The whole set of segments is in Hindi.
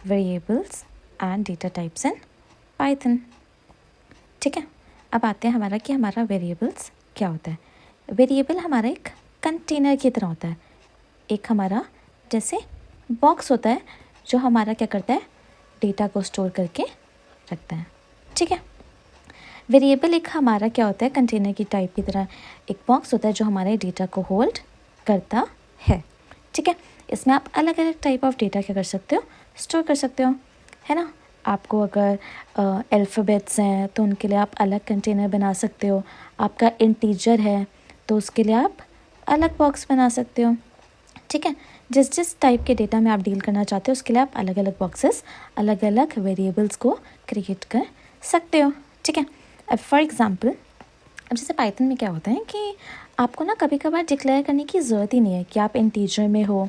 Variables and data types in Python. ठीक है, अब आते हैं हमारा कि हमारा वेरिएबल्स क्या होता है। वेरिएबल हमारा एक कंटेनर की तरह होता है, एक हमारा जैसे बॉक्स होता है जो हमारा क्या करता है, डेटा को स्टोर करके रखता है। ठीक है, वेरिएबल एक हमारा क्या होता है, कंटेनर की टाइप की तरह एक बॉक्स होता है जो हमारे डेटा को होल्ड करता है। ठीक है, इसमें आप अलग अलग टाइप ऑफ डेटा क्या कर सकते हो, स्टोर कर सकते हो, है ना। आपको अगर अल्फ़ाबेट्स हैं तो उनके लिए आप अलग कंटेनर बना सकते हो। आपका इंटीजर है तो उसके लिए आप अलग बॉक्स बना सकते हो। ठीक है, जिस जिस टाइप के डेटा में आप डील करना चाहते हो उसके लिए आप अलग अलग बॉक्सेस, अलग अलग वेरिएबल्स को क्रिएट कर सकते हो। ठीक है, अब फॉर एग्ज़ाम्पल, अब जैसे पाइथन में क्या होता है कि आपको ना कभी कभार डिक्लेयर करने की ज़रूरत ही नहीं है कि आप इंटीजर में हो,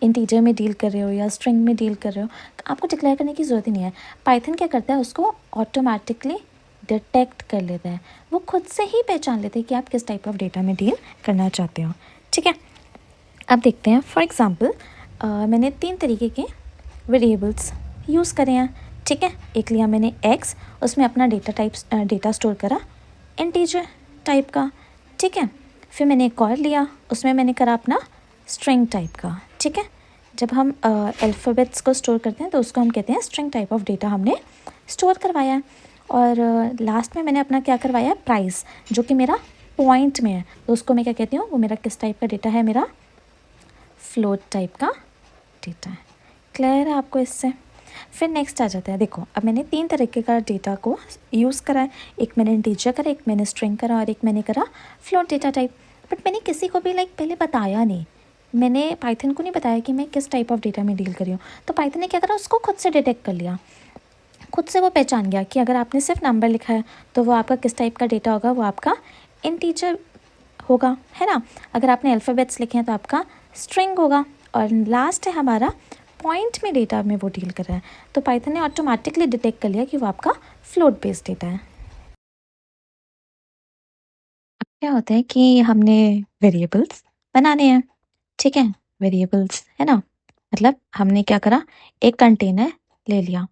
इंटीजर में डील कर रहे हो या स्ट्रिंग में डील कर रहे हो, आपको डिक्लेयर करने की ज़रूरत ही नहीं है। पाइथन क्या करता है, उसको ऑटोमेटिकली डिटेक्ट कर लेता है, वो खुद से ही पहचान लेते हैं कि आप किस टाइप ऑफ डेटा में डील करना चाहते हो। ठीक है, अब देखते हैं फॉर एग्ज़ाम्पल, मैंने 3 तरीके के वेरिएबल्स यूज़ करे हैं। ठीक है, एक लिया मैंने x, उसमें अपना डेटा स्टोर करा इंटीजर टाइप का। ठीक है, फिर मैंने एक और लिया, उसमें मैंने करा अपना स्ट्रिंग टाइप का। ठीक है, जब हम अल्फ़ाबेट्स को स्टोर करते हैं तो उसको हम कहते हैं स्ट्रिंग टाइप ऑफ डेटा हमने स्टोर करवाया है। और लास्ट में मैंने अपना क्या करवाया है, प्राइस, जो कि मेरा पॉइंट में है, तो उसको मैं क्या कहती हूँ, वो मेरा किस टाइप का डेटा है, मेरा फ्लोट टाइप का डेटा है। क्लियर है आपको इससे? फिर नेक्स्ट आ जाता है, देखो अब मैंने 3 तरीके का डेटा को यूज़ करा है, एक मैंने इंटीजर करा, एक मैंने स्ट्रिंग करा और एक मैंने करा फ्लोट डेटा टाइप। बट मैंने किसी को भी पहले बताया नहीं, मैंने पाइथन को नहीं बताया कि मैं किस टाइप ऑफ डेटा में डील कर रही हूँ। तो पाइथन ने क्या करा, उसको खुद से डिटेक्ट कर लिया, खुद से वो पहचान गया कि अगर आपने सिर्फ नंबर लिखा है तो वो आपका किस टाइप का डेटा होगा, वो आपका इंटीजर होगा, है ना। अगर आपने अल्फ़ाबेट्स लिखे हैं तो आपका स्ट्रिंग होगा। और लास्ट है हमारा पॉइंट में डेटा में वो डील कर रहा है, तो पाइथन ने ऑटोमेटिकली डिटेक्ट कर लिया कि वो आपका फ्लोट बेस्ड डेटा है। अब क्या होता है कि हमने वेरिएबल्स बनाने हैं। ठीक है, वेरिएबल्स है ना, मतलब हमने क्या करा, एक कंटेनर ले लिया।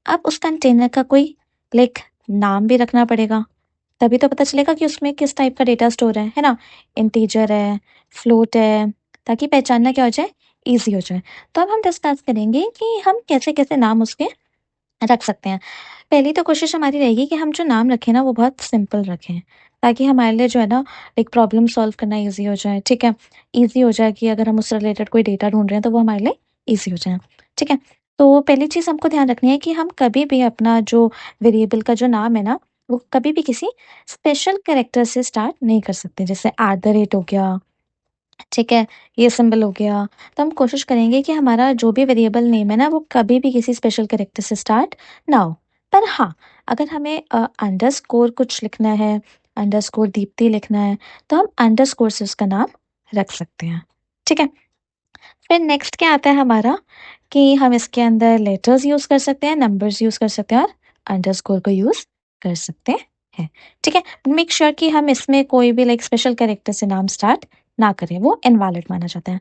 अब उस कंटेनर का कोई नाम भी रखना पड़ेगा, तभी तो पता चलेगा कि उसमें किस टाइप का डेटा स्टोर है ना। इंटीजर है, फ्लोट है, ताकि पहचानना क्या हो जाए, ईजी हो जाए। तो अब हम डिस्कस करेंगे कि हम कैसे कैसे नाम उसके रख सकते हैं। पहली तो कोशिश हमारी रहेगी कि हम जो नाम रखें ना वो बहुत सिंपल रखें, ताकि हमारे लिए जो है ना एक प्रॉब्लम सॉल्व करना ईजी हो जाए। ठीक है, ईजी हो जाए कि अगर हम उससे रिलेटेड कोई डेटा ढूंढ रहे हैं तो वो हमारे लिए ईजी हो जाए। ठीक है, तो पहली चीज़ हमको ध्यान रखनी है कि हम कभी भी अपना जो वेरिएबल का जो नाम है ना, वो कभी भी किसी स्पेशल कैरेक्टर से स्टार्ट नहीं कर सकते, जैसे @ हो गया। ठीक है, ये सिंबल हो गया। तो हम कोशिश करेंगे कि हमारा जो भी वेरिएबल नेम है ना वो कभी भी किसी स्पेशल कैरेक्टर से स्टार्ट ना हो। पर हाँ, अगर हमें अंडरस्कोर कुछ लिखना है, अंडरस्कोर दीप्ति लिखना है, तो हम अंडरस्कोर से उसका नाम रख सकते हैं। ठीक है, फिर नेक्स्ट क्या आता है हमारा कि हम इसके अंदर लेटर्स यूज़ कर सकते हैं, नंबर्स यूज़ कर सकते हैं और अंडरस्कोर को यूज़ कर सकते हैं। ठीक है, मेक श्योर कि हम इसमें कोई भी स्पेशल कैरेक्टर से नाम स्टार्ट ना करें, वो इनवैलिड माना जाता है।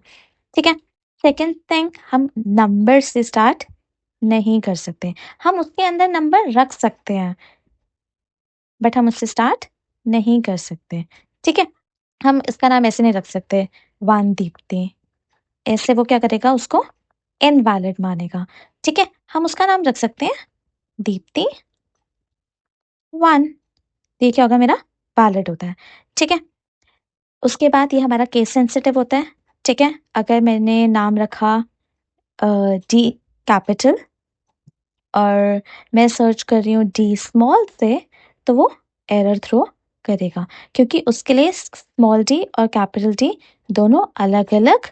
ठीक है, सेकंड थिंग, हम नंबर से स्टार्ट नहीं कर सकते। हम उसके अंदर नंबर रख सकते हैं बट हम उससे स्टार्ट नहीं कर सकते। ठीक है, हम इसका नाम ऐसे नहीं रख सकते, वन दीप्ति, ऐसे वो क्या करेगा, उसको इनवैलिड मानेगा। ठीक है, हम उसका नाम रख सकते हैं दीप्ति 1, ये क्या होगा, मेरा वैलिड होता है। ठीक है, उसके बाद ये हमारा केस सेंसिटिव होता है। ठीक है, अगर मैंने नाम रखा डी कैपिटल और मैं सर्च कर रही हूँ डी स्मॉल से, तो वो एरर थ्रो करेगा, क्योंकि उसके लिए स्मॉल डी और कैपिटल डी दोनों अलग अलग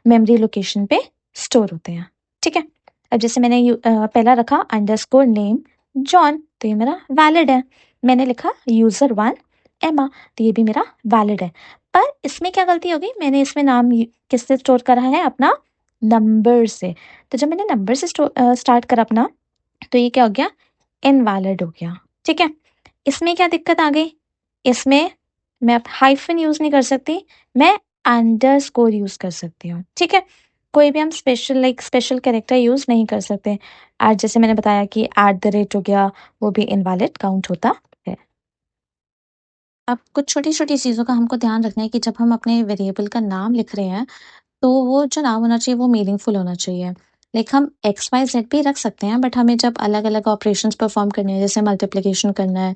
मेमोरी लोकेशन पे स्टोर होते हैं। ठीक है, अब जैसे मैंने पहला रखा अंडरस्कोर नेम जॉन, तो ये मेरा वैलिड है। मैंने लिखा यूज़र 1 एमा, तो ये भी मेरा वैलिड है। पर इसमें क्या गलती होगी, मैंने इसमें नाम किससे स्टोर करा है, अपना नंबर से। तो जब मैंने नंबर से स्टार्ट करा अपना, तो ये क्या हो गया, इनवैलिड हो गया। ठीक है, इसमें क्या दिक्कत आ गई, इसमें मैं अब हाइफन यूज़ नहीं कर सकती, मैं अंडरस्कोर यूज़ कर सकती हूँ। ठीक है, कोई भी हम स्पेशल कैरेक्टर यूज़ नहीं कर सकते। आज जैसे मैंने बताया कि @ हो गया, वो भी इनवैलिड काउंट होता है। अब कुछ छोटी-छोटी चीज़ों का हमको ध्यान रखना है कि जब हम अपने वेरिएबल का नाम लिख रहे हैं, तो वो जो नाम होना चाहिए वो मीनिंगफुल होना चाहिए। लाइक हम एक्स, वाई, ज़ेड भी रख सकते हैं, बट हमें जब अलग-अलग ऑपरेशंस परफ़ॉर्म करने हैं, जैसे मल्टीप्लिकेशन करना है,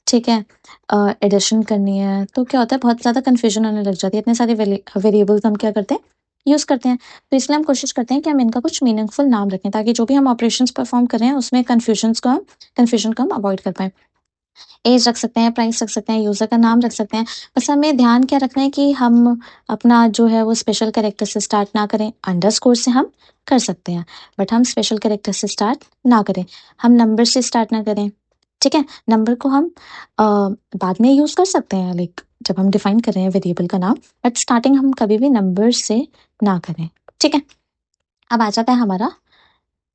ठीक है? एडिशन करनी है, तो क्या होता है बहुत ज़्यादा कन्फ्यूजन होने लग जाती है। इतने सारे वेरिएबल्स हम क्या करते हैं, यूज़ करते हैं। तो इसलिए हम कोशिश करते हैं कि हम इनका कुछ मीनिंगफुल नाम रखें, ताकि जो भी हम ऑपरेशंस परफ़ॉर्म कर रहे हैं, उसमें कन्फ्यूजन को हम अवॉइड कर पाएँ। एज रख सकते हैं, प्राइस रख सकते हैं, यूज़र का नाम रख सकते हैं। बस हमें ध्यान क्या रखना है कि हम अपना जो है वो स्पेशल कैरेक्टर से स्टार्ट ना करें, अंडरस्कोर से हम कर सकते हैं, बट हम स्पेशल कैरेक्टर से स्टार्ट ना करें। हम नंबर से स्टार्ट ना करें, ठीक है? नंबर को हम बाद में यूज़ कर सकते हैं, लाइक जब हम डिफाइन कर रहे हैं वेरिएबल का नाम, बट स्टार्टिंग हम कभी भी नंबर से ना करें, ठीक है? अब आ जाता है हमारा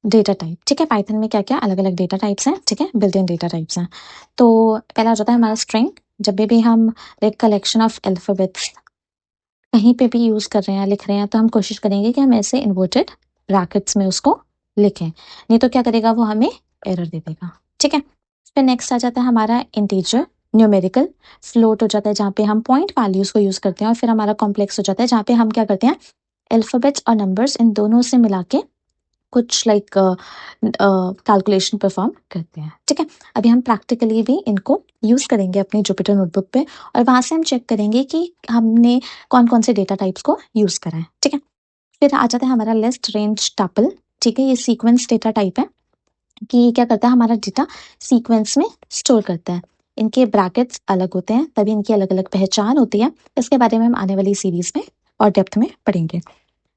डेटा टाइप, ठीक है? पाइथन में क्या-क्या अलग-अलग डेटा टाइप्स हैं, ठीक है? बिल्ट इन डेटा टाइप्स हैं। तो पहला आ जाता है हमारा स्ट्रिंग। जब भी हम लाइक कलेक्शन ऑफ अल्फ़ाबेट्स कहीं पे भी यूज़ कर रहे हैं, लिख रहे हैं, तो हम कोशिश करेंगे कि हम ऐसे इन्वर्टेड ब्रैकेट्स में उसको लिखें। नहीं तो क्या करेगा वो हमें एरर दे देगा, ठीक है? फिर नेक्स्ट आ जाता है हमारा इंटीजर, न्यूमेरिकल, फ्लोट हो जाता है जहाँ पे हम पॉइंट वैल्यूज़ को यूज़ करते हैं, और फिर हमारा कॉम्प्लेक्स हो जाता है जहाँ पे हम क्या करते हैं, अल्फ़ाबेट्स और नंबर्स इन दोनों से मिला के कुछ लाइक कैलकुलेशन परफॉर्म करते हैं, ठीक है? अभी हम प्रैक्टिकली भी इनको यूज़ करेंगे अपनी जुपिटर नोटबुक पे, और वहाँ से हम चेक करेंगे कि हमने कौन-कौन से डेटा टाइप्स को यूज़ करा है, ठीक है? फिर आ जाता है हमारा लिस्ट, रेंज, टपल, ठीक है? ये सीक्वेंस डेटा टाइप है कि क्या करता है हमारा डेटा सीक्वेंस में स्टोर करता है। इनके ब्रैकेट्स अलग होते हैं, तभी इनकी अलग-अलग पहचान होती है। इसके बारे में हम आने वाली सीरीज़ में और डेप्थ में पढ़ेंगे।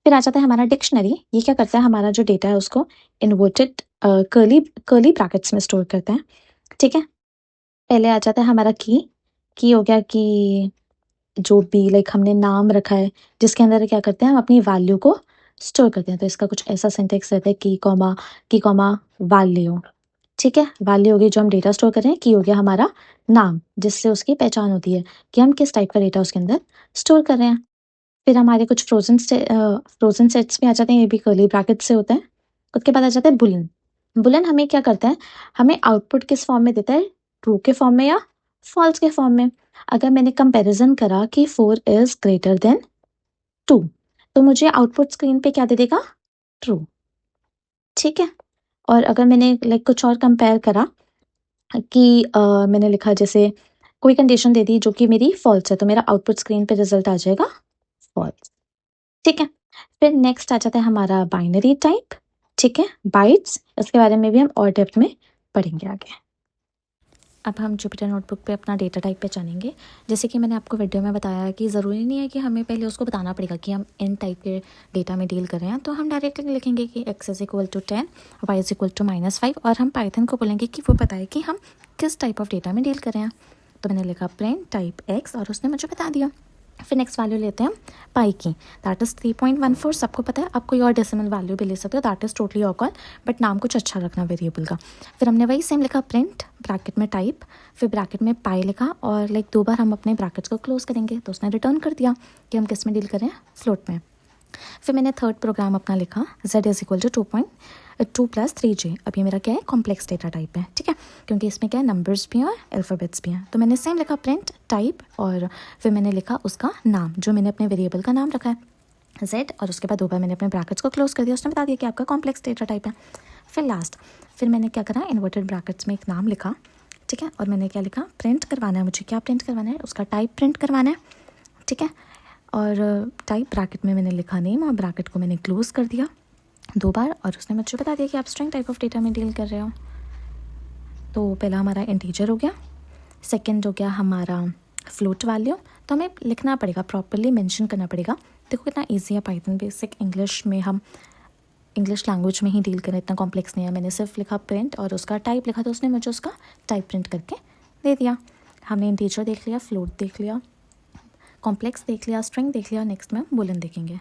फिर आ जाता है हमारा डिक्शनरी। ये क्या करता है हमारा जो डेटा है उसको इन्वर्टेड कर्ली कर्ली ब्रैकेट्स में स्टोर करता है, ठीक है? पहले आ जाता है हमारा की हो गया कि जो भी लाइक हमने नाम रखा है, जिसके अंदर क्या करते हैं हम अपनी वैल्यू को स्टोर करते हैं। तो इसका कुछ ऐसा सिंटेक्स रहता है की कॉमा वैल्यू, ठीक है? वैल्यू हो गई जो हम डेटा स्टोर कर रहे हैं, की हो गया हमारा नाम, जिससे उसकी पहचान होती है कि हम किस टाइप का डेटा उसके अंदर स्टोर कर रहे हैं। फिर हमारे कुछ फ्रोज़न सेट्स भी आ जाते हैं, ये भी कर्ली ब्रैकेट से होता है। उसके बाद आ जाता है बूलियन। बूलियन हमें क्या करता है, हमें आउटपुट किस फॉर्म में देता है, ट्रू के फॉर्म में या फॉल्स के फॉर्म में। अगर मैंने कंपैरिज़न करा कि 4 इज़ ग्रेटर देन 2, तो मुझे आउटपुट स्क्रीन पे क्या दे देगा, ट्रू, ठीक है? और अगर मैंने लाइक कुछ और कंपेयर करा कि मैंने लिखा जैसे कोई कंडीशन दे दी जो कि मेरी फॉल्स है, तो मेरा आउटपुट स्क्रीन पे रिज़ल्ट आ जाएगा फॉल्स। ठीक है? फिर नेक्स्ट आ जाता है हमारा बाइनरी टाइप, ठीक है? बाइट्स, इसके बारे में भी हम और डेप्थ में पढ़ेंगे आगे। अब हम जुपिटर नोटबुक पे अपना डेटा टाइप पहचानेंगे। जैसे कि मैंने आपको वीडियो में बताया कि ज़रूरी नहीं है कि हमें पहले उसको बताना पड़ेगा कि हम इन टाइप के डेटा में डील कर रहे हैं, तो हम डायरेक्टली लिखेंगे कि x is equal to 10, y is equal to -5, और हम पाइथन को बोलेंगे कि वो बताए कि हम किस टाइप ऑफ डेटा में डील कर रहे हैं। तो मैंने लिखा प्रिंट टाइप x और उसने मुझे बता दिया। फिर नेक्स्ट वैल्यू लेते हैं हम पाई की, दैट इज़ 3.14। सबको पता है, आप कोई और डेसिमल वैल्यू भी ले सकते हो, that is totally your call, but नाम कुछ अच्छा रखना वेरिएबल का। फिर हमने वही सेम लिखा प्रिंट ब्रैकेट में टाइप, फिर ब्रैकेट में पाई लिखा, और लाइक 2 बार हम अपने ब्रैकेट्स को क्लोज करेंगे, तो उसने रिटर्न कर दिया कि हम किस में डील कर रहे हैं, फ्लोट में। फिर मैंने थर्ड प्रोग्राम अपना लिखा, z is equal to 2 + 3j। अब ये मेरा क्या है, कॉम्प्लेक्स डेटा टाइप है, ठीक है? क्योंकि इसमें क्या है, नंबर्स भी हैं और अल्फ़ाबेट्स भी हैं। तो मैंने सेम लिखा प्रिंट टाइप, और फिर मैंने लिखा उसका नाम, जो मैंने अपने वेरिएबल का नाम रखा है z, और उसके बाद 2 बार मैंने अपने ब्रैकेट्स को क्लोज कर दिया, उसने बता दिया कि आपका कॉम्प्लेक्स डेटा टाइप है। फिर मैंने क्या करा, इन्वर्टेड ब्रैकेट्स में एक नाम लिखा, ठीक है? और मैंने क्या लिखा, प्रिंट करवाना है मुझे, क्या प्रिंट करवाना है, उसका टाइप प्रिंट करवाना है, ठीक है? और टाइप ब्रैकेट में मैंने लिखा नेम, और ब्रैकेट को मैंने क्लोज कर दिया 2 बार, और उसने मुझे बता दिया कि आप स्ट्रिंग टाइप ऑफ डेटा में डील कर रहे हो। तो पहला हमारा इंटीजर हो गया, सेकंड हो गया हमारा फ्लोट वैल्यू। तो हमें लिखना पड़ेगा, प्रॉपरली मेंशन करना पड़ेगा। देखो कितना ईजी है पाइथन, बेसिक इंग्लिश में हम इंग्लिश लैंग्वेज में ही डील करें, इतना कॉम्प्लेक्स नहीं है। मैंने सिर्फ लिखा प्रिंट और उसका टाइप लिखा, तो उसने मुझे उसका टाइप प्रिंट करके दे दिया। हमने इंटीजर देख लिया, फ्लोट देख लिया, कॉम्प्लेक्स देख लिया, स्ट्रिंग देख लिया, नेक्स्ट में हम बूलियन देखेंगे।